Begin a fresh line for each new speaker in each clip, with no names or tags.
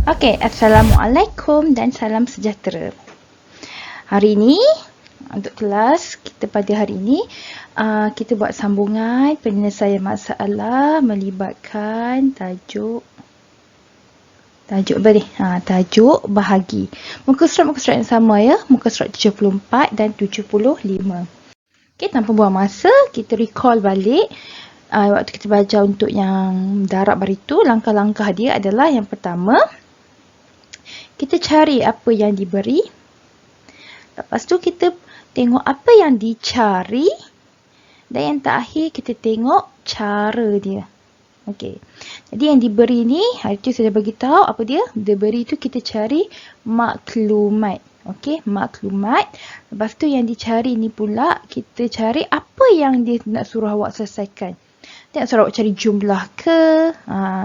Okey, Assalamualaikum dan salam sejahtera. Hari ini, untuk kelas kita pada hari ini, kita buat sambungan penyelesaian masalah melibatkan tajuk apa ni? Tajuk bahagi. Muka surat yang sama ya, muka surat 74 dan 75. Okey, tanpa buang masa, kita recall balik waktu kita belajar untuk yang darab hari tu, langkah-langkah dia adalah yang pertama, kita cari apa yang diberi. Lepas tu kita tengok apa yang dicari. Dan yang terakhir kita tengok cara dia. Okey. Jadi yang diberi ni, hari tu saya dah beritahu apa dia. Diberi tu kita cari maklumat. Okey, maklumat. Lepas tu yang dicari ni pula, kita cari apa yang dia nak suruh awak selesaikan. Dia nak suruh awak cari jumlah ke?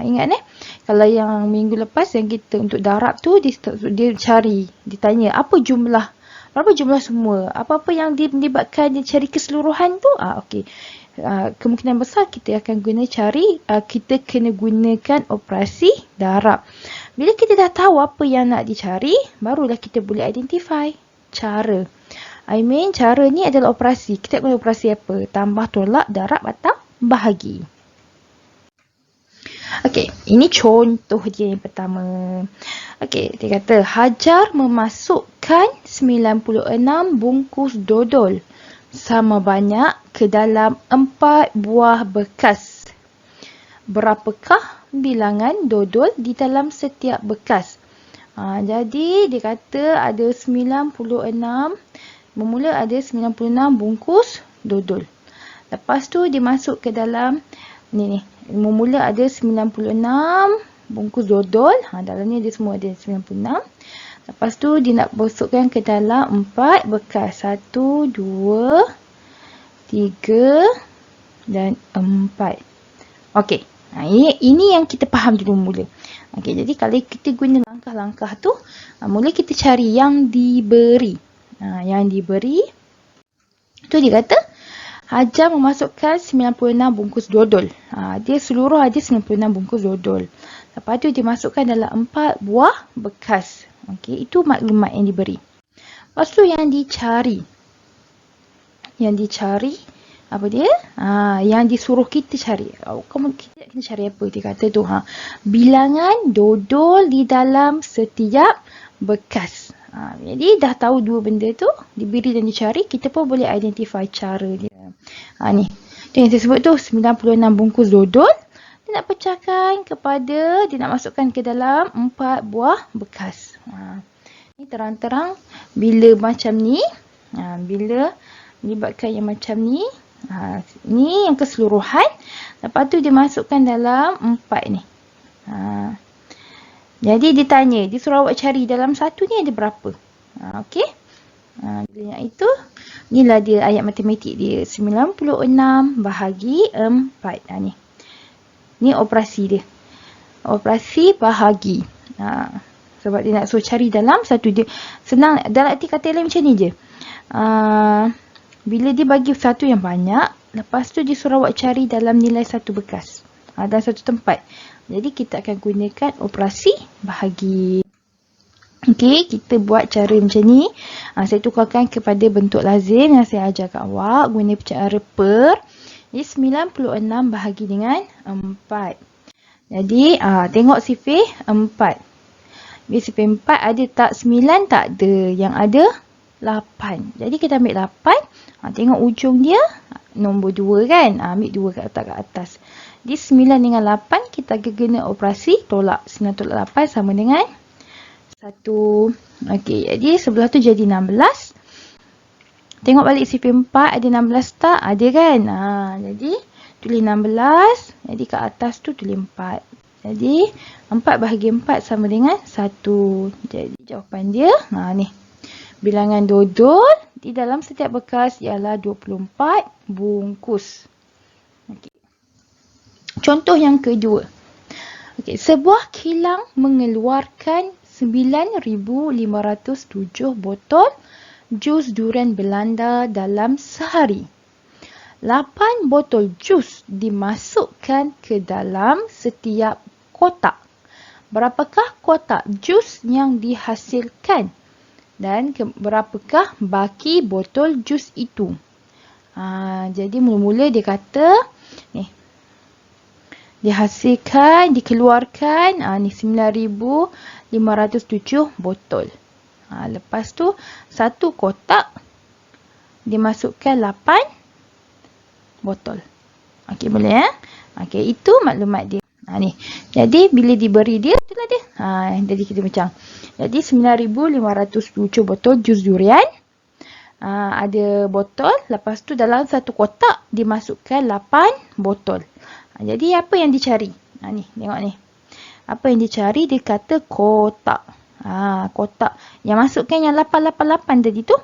Ingat kalau yang minggu lepas yang kita untuk darab tu, dia cari, dia tanya apa jumlah, berapa jumlah semua, apa-apa yang melibatkan dia cari keseluruhan tu. Okey. Kemungkinan besar kita akan kita kena gunakan operasi darab. Bila kita dah tahu apa yang nak dicari, barulah kita boleh identify cara. Cara ni adalah operasi. Kita guna operasi apa? Tambah, tolak, darab atau bahagi. Okey, ini contoh dia yang pertama. Okey, dia kata Hajar memasukkan 96 bungkus dodol sama banyak ke dalam 4 buah bekas. Berapakah bilangan dodol di dalam setiap bekas? Jadi dia kata ada 96, bermula ada 96 bungkus dodol. Lepas tu dia masuk ke dalam memula ada 96 bungkus dodol. Dalam ni dia semua ada 96. Lepas tu dia nak masukkan ke dalam 4 bekas. 1, 2, 3 dan 4. Okey. Ini yang kita faham dulu mula. Okey, jadi kalau kita guna langkah-langkah tu, mula kita cari yang diberi. Yang diberi tu dia kata Hajar memasukkan 96 bungkus dodol. Dia seluruh ada 96 bungkus dodol. Lepas tu dia masukkan dalam 4 buah bekas. Okey, itu maklumat yang diberi. Lepas tu yang dicari. Yang dicari apa dia? Yang disuruh kita cari. Kita kena cari apa dia kata tu? Bilangan dodol di dalam setiap bekas. Jadi dah tahu dua benda tu, diberi dan dicari, kita pun boleh identify cara dia. Ni. Itu yang saya sebut tu, 96 bungkus dodol. Dia nak pecahkan dia nak masukkan ke dalam 4 buah bekas. Ni terang-terang bila macam ni, bila melibatkan yang macam ni, ni yang keseluruhan. Lepas tu dia masukkan dalam 4 ni. Jadi dia tanya, dia suruh awak cari dalam satu ni ada berapa. Okey. Bila itu, inilah dia ayat matematik dia. 96 bahagi 4. Ni. Ni operasi dia. Operasi bahagi. Sebab dia nak suruh cari dalam satu dia. Senang, dalam arti kata lain macam ni je. Bila dia bagi satu yang banyak, lepas tu dia suruh awak cari dalam nilai satu bekas. Dalam satu tempat. Jadi kita akan gunakan operasi bahagi. Okey, kita buat cara macam ni. Saya tukarkan kepada bentuk lazim yang saya ajar kat awak. Guna cara per. Jadi 96 bahagi dengan 4. Jadi tengok sifir 4. Bila sifir 4 ada tak 9? Tak ada. Yang ada 8. Jadi kita ambil 8. Tengok ujung dia. Nombor 2 kan. Ambil 2 kat atas. Jadi 9 dengan 8 kita akan guna operasi tolak. 9 tolak 8 sama dengan 1. Okey, jadi sebelah tu jadi 16. Tengok balik sifir 4 ada 16 tak? Ada kan? Jadi tulis 16. Jadi kat atas tu tulis 4. Jadi 4 bahagi 4 sama dengan 1. Jadi jawapan dia ni. Bilangan dodol di dalam setiap bekas ialah 24 bungkus. Okey. Contoh yang kedua. Okey, sebuah kilang mengeluarkan 9,507 botol jus durian Belanda dalam sehari. 8 botol jus dimasukkan ke dalam setiap kotak. berapakah kotak jus yang dihasilkan? Dan berapakah baki botol jus itu? Jadi mula-mula dia kata, ni, dihasilkan, dikeluarkan, ni 9,507 botol. Lepas tu, satu kotak dimasukkan 8 botol. Okey, boleh ya? Okey, itu maklumat dia. Ni. Jadi, bila diberi dia, itulah dia. Jadi, kita macam. Jadi, 9,507 botol jus durian. Ada botol. Lepas tu, dalam satu kotak, dimasukkan 8 botol. Jadi, apa yang dicari? Ni, tengok ni. Apa yang dicari? Dia kata kotak. Kotak. Yang masukkan yang 888 tadi tu.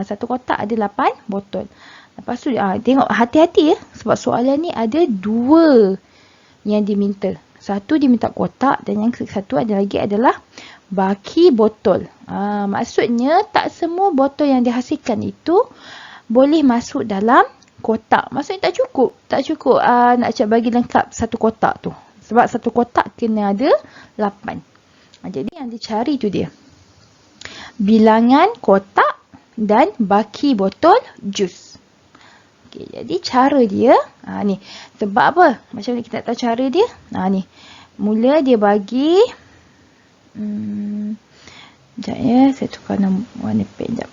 Satu kotak ada 8 botol. Lepas tu, tengok hati-hati ya. Sebab soalan ni ada 2 yang diminta. Satu diminta kotak dan yang satu ada lagi adalah baki botol. Maksudnya tak semua botol yang dihasilkan itu boleh masuk dalam kotak. Maksudnya tak cukup. Tak cukup nak bagi lengkap satu kotak tu. Sebab satu kotak kena ada 8. Jadi yang dicari tu dia. Bilangan kotak dan baki botol jus. Okay, jadi cara dia, ni. Sebab apa? Macam mana kita tak tahu cara dia? Ni. Mula dia bagi, sekejap ya, saya tukar warna pen sekejap.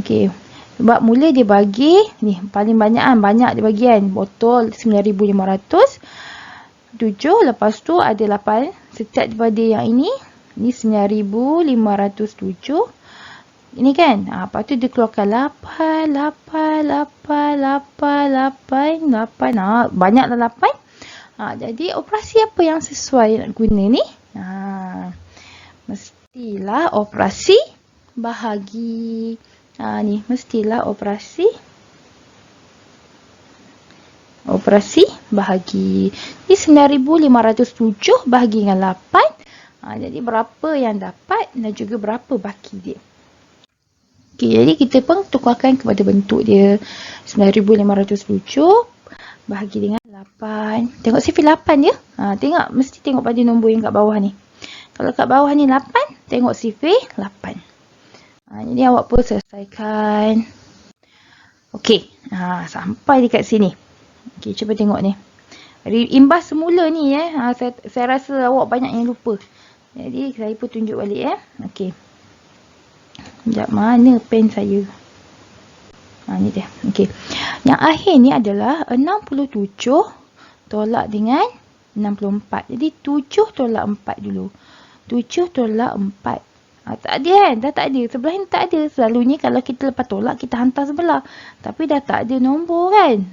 Okey. Sebab mula dia bagi, ni paling banyak banyak dia bagi kan. Botol 9,507. Lepas tu ada 8. Setiap daripada yang ini 9,507. Ini kan. Lepas tu dia keluarkan 8. Banyaklah 8. Jadi operasi apa yang sesuai nak guna ni? Mestilah operasi bahagi. Ni mestilah operasi bahagi. Ni 9,507 bahagi dengan 8. Jadi berapa yang dapat dan juga berapa baki dia. Okey, jadi kita pun tukarkan kepada bentuk dia. 9,507 bahagi dengan 8. Tengok CV 8 dia. Tengok, mesti tengok pada nombor yang kat bawah ni. Kalau kat bawah ni 8, tengok CV 8. Jadi awak pun selesaikan. Okey, sampai dekat sini. Okey, cuba tengok ni. Imbas semula ni saya rasa awak banyak yang lupa. Jadi saya pun tunjuk balik Okey. Sekejap, mana pen saya? Ni dia. Okey. Yang akhir ni adalah 67 tolak dengan 64. Jadi 7 tolak 4 dulu. 7 tolak 4. Tak ada kan? Dah tak ada. Sebelah ni tak ada. Selalunya kalau kita lepas tolak, kita hantar sebelah. Tapi dah tak ada nombor kan?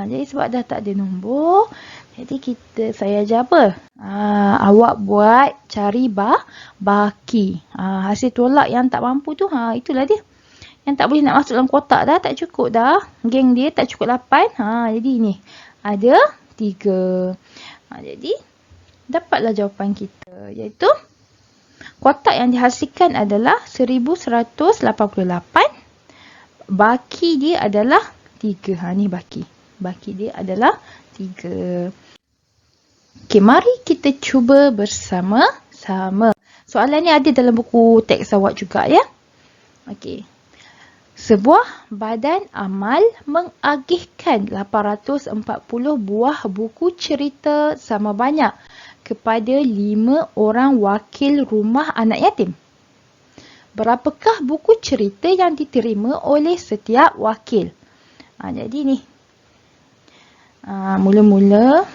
Jadi sebab dah tak ada nombor, jadi saya ajar apa? Awak buat cari baki. Hasil tolak yang tak mampu tu, itulah dia. Yang tak boleh nak masuk dalam kotak dah, tak cukup dah. Geng dia tak cukup 8. Jadi ni, ada 3. Jadi, dapatlah jawapan kita. Iaitu, kotak yang dihasilkan adalah 1,188. Baki dia adalah 3. Ni baki. Baki dia adalah 3. Okey, mari kita cuba bersama-sama. Soalan ni ada dalam buku teks awak juga ya. Okey. Sebuah badan amal mengagihkan 840 buah buku cerita sama banyak kepada 5 orang wakil rumah anak yatim. Berapakah buku cerita yang diterima oleh setiap wakil? Jadi ni. Mula-mula,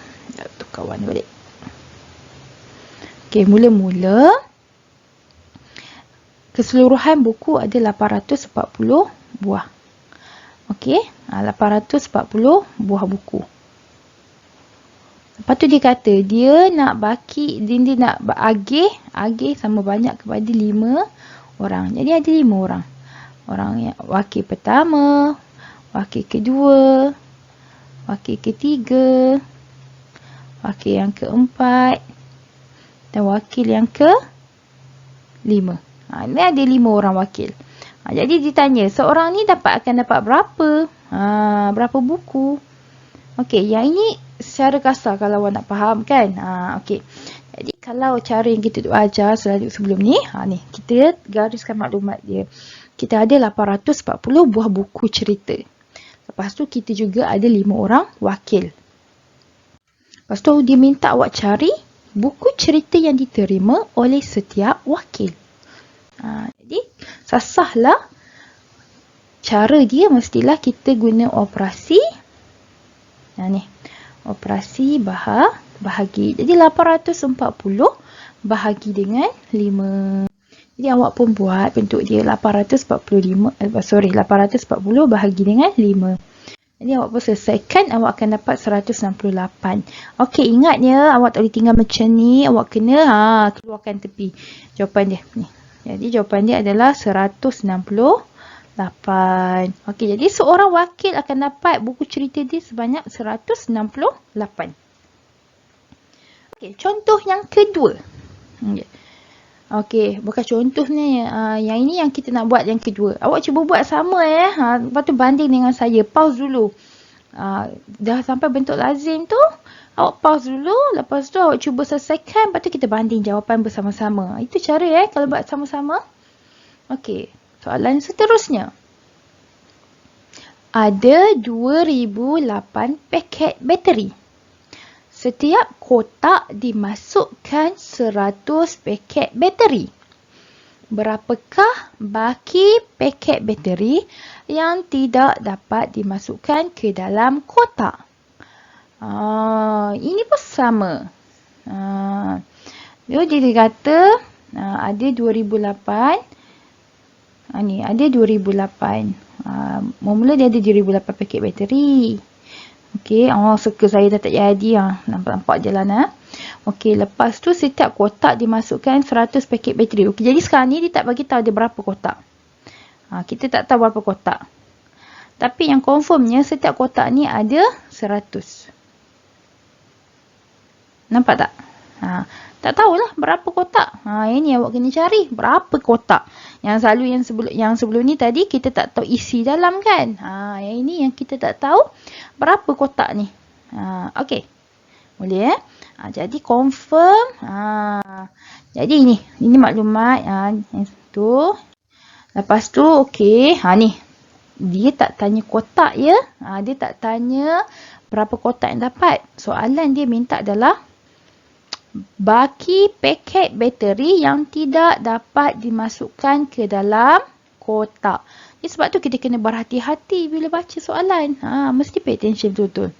tukar warna balik. Okey, mula-mula keseluruhan buku ada 840 buah. Okey, 840 buah buku. Lepas tu dia kata dia nak baki, dia nak agih sama banyak kepada 5 orang. Jadi ada 5 orang. Orang yang wakil pertama, wakil kedua, wakil ketiga, wakil yang keempat dan wakil yang ke-5. Ini ada 5 orang wakil. Jadi ditanya, seorang ni akan dapat berapa? Berapa buku? Okey, yang ini secara kasar kalau awak nak faham kan. Okey. Jadi kalau cara yang kita ajar sebelum ni, ni kita gariskan maklumat dia. Kita ada 840 buah buku cerita. Lepas tu kita juga ada 5 orang wakil. Lepas tu dia minta awak cari buku cerita yang diterima oleh setiap wakil. Jadi sasahlah cara dia mestilah kita guna operasi ni. Operasi bahagi. Jadi 840 bahagi dengan 5. Jadi awak pun buat bentuk dia 840 bahagi dengan 5. Jadi awak pun selesaikan, awak akan dapat 168. Okey, ingat ya, awak tak boleh tinggal macam ni. Awak kena keluarkan tepi jawapan dia. Ni. Jadi jawapan dia adalah 168. Okey, jadi seorang wakil akan dapat buku cerita dia sebanyak 168. Okey, contoh yang kedua. Okey, bukan contohnya. Yang ini yang kita nak buat yang kedua. Awak cuba buat sama lepas tu banding dengan saya. Pause dulu. Dah sampai bentuk lazim tu. Awak pause dulu. Lepas tu awak cuba selesaikan. Lepas tu kita banding jawapan bersama-sama. Itu cara kalau buat sama-sama. Okey, soalan seterusnya. Ada 2008 paket bateri. Setiap kotak dimasukkan 100 paket bateri. Berapakah baki paket bateri yang tidak dapat dimasukkan ke dalam kotak? Ini pun sama. Dia kata ada 2008. Ni ada 2008. Mula dia ada 2008 paket bateri. Okey, suka saya dah tak jadi. Nampak je lah. Okey, lepas tu setiap kotak dimasukkan 100 paket bateri. Okey, jadi sekarang ni dia tak bagi tahu ada berapa kotak. Kita tak tahu berapa kotak. Tapi yang confirmnya setiap kotak ni ada 100. Nampak tak? Tak tahulah berapa kotak. Yang ni awak kena cari berapa kotak. Yang sebelum ni tadi kita tak tahu isi dalam kan. Yang ini yang kita tak tahu berapa kotak ni. Okey. Boleh jadi confirm. Jadi ini maklumat yang tu. Lepas tu okey, ni. Dia tak tanya kotak ya. Dia tak tanya berapa kotak yang dapat. Soalan dia minta adalah baki paket bateri yang tidak dapat dimasukkan ke dalam kotak. Jadi sebab tu kita kena berhati-hati bila baca soalan. Mesti pay attention betul-betul.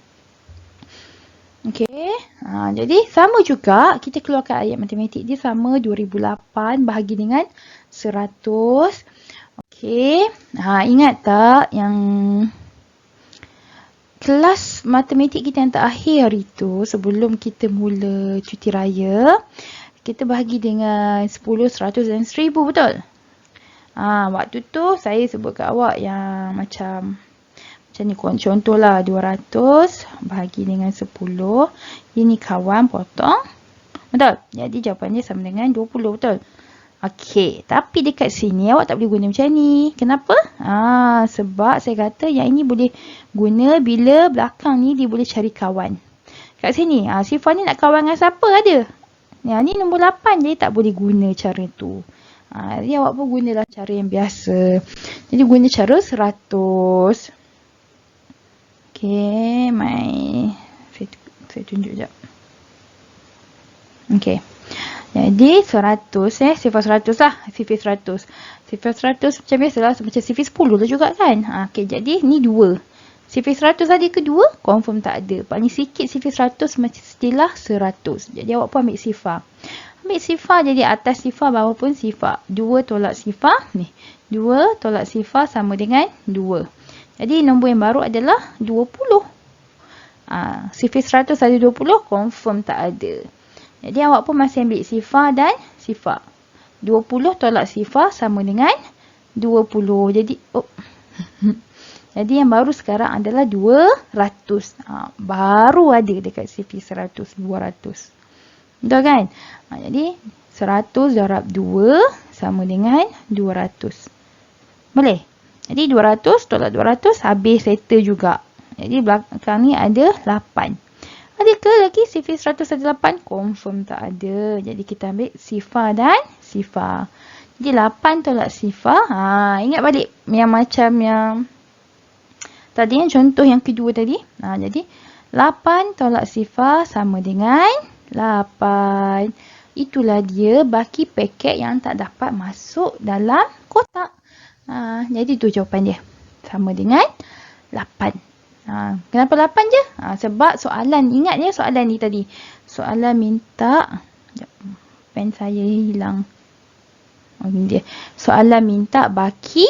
Okey. Jadi sama juga kita keluarkan ayat matematik dia sama 2008 bahagi dengan 100. Okey. Ingat tak yang kelas matematik kita yang terakhir itu, sebelum kita mula cuti raya, kita bahagi dengan 10, 100 dan 1000, betul? Waktu tu saya sebut kat awak yang macam ni, contohlah 200 bahagi dengan 10. Ini kawan potong. Betul? Jadi jawapannya sama dengan 20, betul? Okey, tapi dekat sini awak tak boleh guna macam ni. Kenapa? Sebab saya kata yang ini boleh guna bila belakang ni dia boleh cari kawan. Kat sini, Sifah ni nak kawan dengan siapa ada? Yang ni nombor 8, jadi tak boleh guna cara tu. Jadi awak pun gunalah cara yang biasa. Jadi guna cara 100. Okey, saya tunjuk sekejap. Okey. Jadi 100 sifar 100 lah. Sifar 100. Sifar 100 macam biasalah. Macam sifar 10 tu juga kan. Okey, jadi ni 2. Sifar 100 ada ke 2? Confirm tak ada. Paling sikit sifar 100 mestilah 100. Jadi awak pun ambil sifar. Ambil sifar, jadi atas sifar bawah pun sifar. 2 tolak sifar. Ni. 2 tolak sifar sama dengan 2. Jadi nombor yang baru adalah 20. Sifar 100 ada 20. Confirm tak ada. Jadi awak pun masih ambil sifar dan sifar. 20 tolak sifar sama dengan 20. Jadi jadi yang baru sekarang adalah 200. Baru ada dekat sifar 100, 200. Betul kan? Jadi 100 darab 2 sama dengan 200. Boleh? Jadi 200 tolak 200 habis settle juga. Jadi belakang ni ada 8. Adakah lagi sifar 118? Confirm tak ada. Jadi kita ambil sifar dan sifar. Jadi 8 tolak sifar. Ingat balik yang macam yang tadi, yang contoh yang kedua tadi. Jadi 8 tolak sifar sama dengan 8. Itulah dia baki paket yang tak dapat masuk dalam kotak. Jadi tu jawapan dia. Sama dengan 8. Kenapa 8 je? Sebab soalan, ingat ya soalan ni tadi. Soalan minta, pen saya hilang. Dia. Soalan minta baki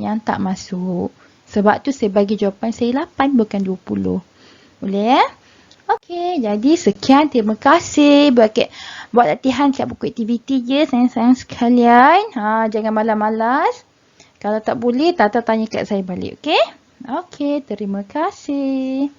yang tak masuk. Sebab tu saya bagi jawapan saya 8 bukan 20. Boleh ya? Okey, jadi sekian. Terima kasih buat latihan kat buku aktiviti je sayang-sayang sekalian. Jangan malas-malas. Kalau tak boleh, Tata tanya kat saya balik, okey? Okey, terima kasih.